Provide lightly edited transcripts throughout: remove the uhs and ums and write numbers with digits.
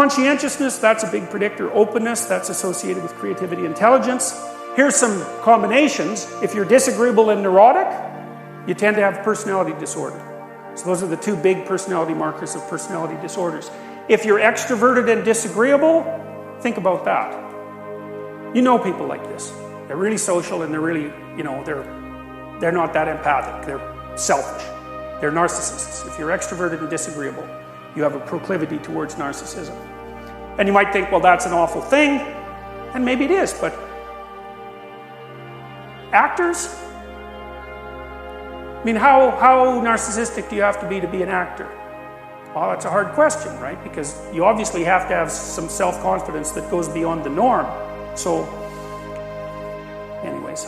Conscientiousness, that's a big predictor. Openness, that's associated with creativity, intelligence. Here's some combinations. If you're disagreeable and neurotic, you tend to have personality disorder. So those are the two big personality markers of personality disorders. If you're extroverted and disagreeable, think about that. You know people like this. They're really social and they're really, they're not that empathic. They're selfish. They're narcissists. If you're extroverted and disagreeable, you have a proclivity towards narcissism. And you might think, well, that's an awful thing. And maybe it is, but actors? I mean, how narcissistic do you have to be an actor? Well, that's a hard question, right? Because you obviously have to have some self-confidence that goes beyond the norm. So, anyways.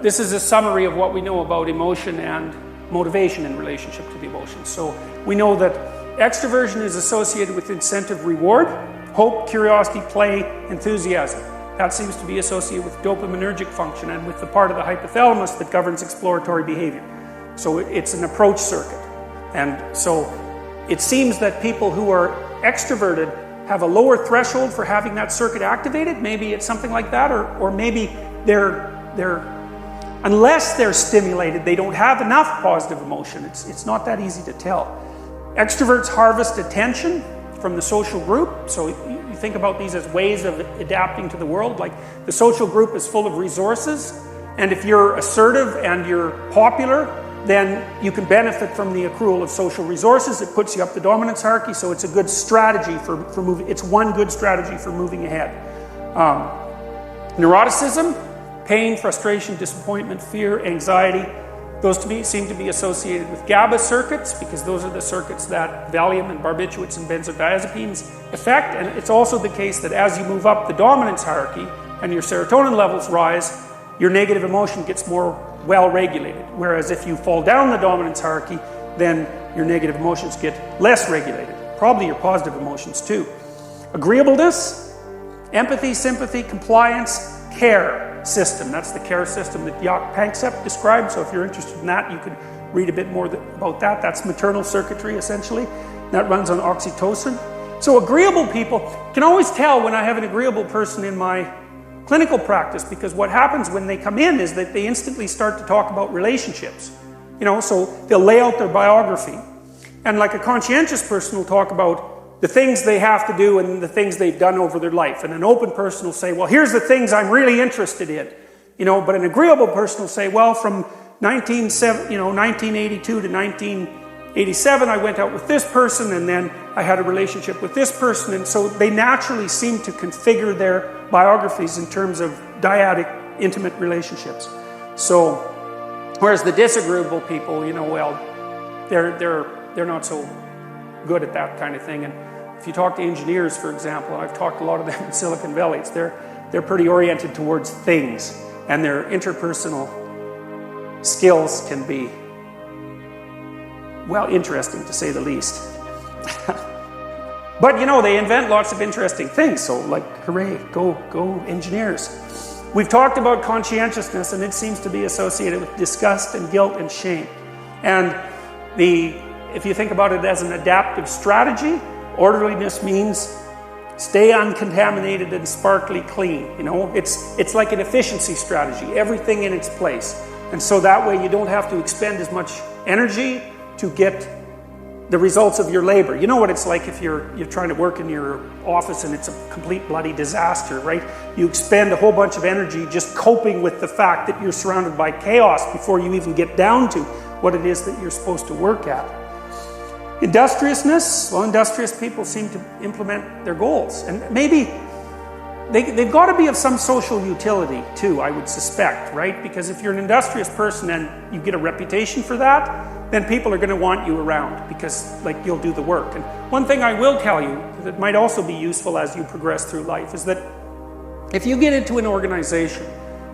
This is a summary of what we know about emotion and motivation in relationship to the emotions. So, we know that extroversion is associated with incentive reward, hope, curiosity, play, enthusiasm. That seems to be associated with dopaminergic function and with the part of the hypothalamus that governs exploratory behavior. So it's an approach circuit. And so it seems that people who are extroverted have a lower threshold for having that circuit activated. Maybe it's something like that, or maybe unless they're stimulated, they don't have enough positive emotion. It's not that easy to tell. Extroverts harvest attention from the social group. So you think about these as ways of adapting to the world. Like the social group is full of resources, and if you're assertive and you're popular, then you can benefit from the accrual of social resources. It puts you up the dominance hierarchy, so it's a good strategy for moving. It's one good strategy for moving ahead. Neuroticism, pain, frustration, disappointment, fear, anxiety, those to me seem to be associated with GABA circuits, because those are the circuits that Valium and barbiturates and benzodiazepines affect. And it's also the case that as you move up the dominance hierarchy and your serotonin levels rise, your negative emotion gets more well regulated. Whereas if you fall down the dominance hierarchy, then your negative emotions get less regulated. Probably your positive emotions too. Agreeableness, empathy, sympathy, compliance, care system. That's the care system that Jaak Panksepp described. So if you're interested in that, you could read a bit more about that. That's maternal circuitry, essentially. That runs on oxytocin. So agreeable people can always tell when I have an agreeable person in my clinical practice, because what happens when they come in is that they instantly start to talk about relationships. So they'll lay out their biography. And like a conscientious person will talk about the things they have to do and the things they've done over their life. And an open person will say, well, here's the things I'm really interested in. But an agreeable person will say, well, from 1982 to 1987, I went out with this person, and then I had a relationship with this person. And so they naturally seem to configure their biographies in terms of dyadic, intimate relationships. So, whereas the disagreeable people, they're not so good at that kind of thing. And if you talk to engineers, for example, and I've talked to a lot of them in Silicon Valley, they're pretty oriented towards things, and their interpersonal skills can be, well, interesting to say the least. But they invent lots of interesting things, so like, hooray, go engineers. We've talked about conscientiousness, and it seems to be associated with disgust and guilt and shame. And if you think about it as an adaptive strategy, orderliness means stay uncontaminated and sparkly clean. It's like an efficiency strategy, everything in its place. And so that way you don't have to expend as much energy to get the results of your labor. You know what it's like if you're trying to work in your office and it's a complete bloody disaster, right? You expend a whole bunch of energy just coping with the fact that you're surrounded by chaos before you even get down to what it is that you're supposed to work at. Industriousness, well, industrious people seem to implement their goals. And maybe they've got to be of some social utility too, I would suspect, right? Because if you're an industrious person and you get a reputation for that, then people are going to want you around because, you'll do the work. And one thing I will tell you that might also be useful as you progress through life is that if you get into an organization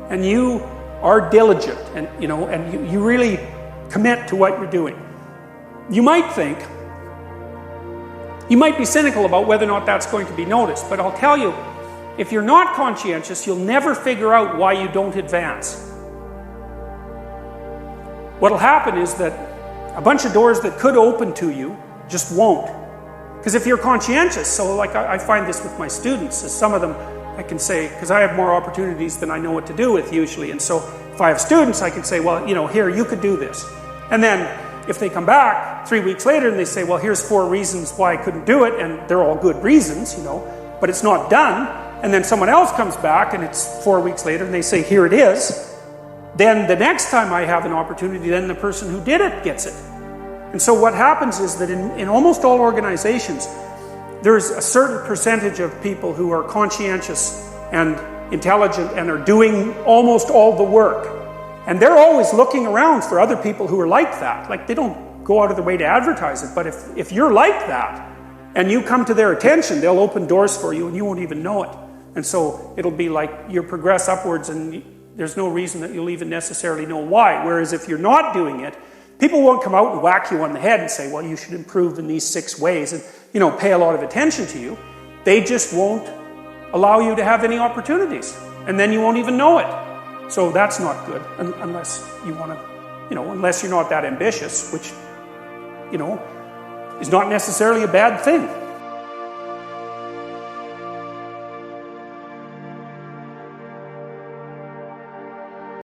and you are diligent and you really commit to what you're doing, you might be cynical about whether or not that's going to be noticed, but I'll tell you, if you're not conscientious, you'll never figure out why you don't advance. What'll happen is that a bunch of doors that could open to you just won't. Because if you're conscientious, so like I find this with my students, is some of them I can say, because I have more opportunities than I know what to do with usually, and so if I have students I can say, well, you know, here, you could do this. And then if they come back 3 weeks later and they say, well, here's 4 reasons why I couldn't do it, and they're all good reasons, you know, but it's not done, and then someone else comes back and it's 4 weeks later and they say, here it is, then the next time I have an opportunity, then the person who did it gets it. And so what happens is that in almost all organizations, there's a certain percentage of people who are conscientious and intelligent and are doing almost all the work. And they're always looking around for other people who are like that. Like, they don't go out of their way to advertise it, but if you're like that and you come to their attention, they'll open doors for you and you won't even know it. And so it'll be like you progress upwards and there's no reason that you'll even necessarily know why. Whereas if you're not doing it, people won't come out and whack you on the head and say, well, you should improve in these 6 ways and, you know, pay a lot of attention to you. They just won't allow you to have any opportunities. And then you won't even know it. So that's not good unless you want to, you know, unless you're not that ambitious, which, you know, is not necessarily a bad thing.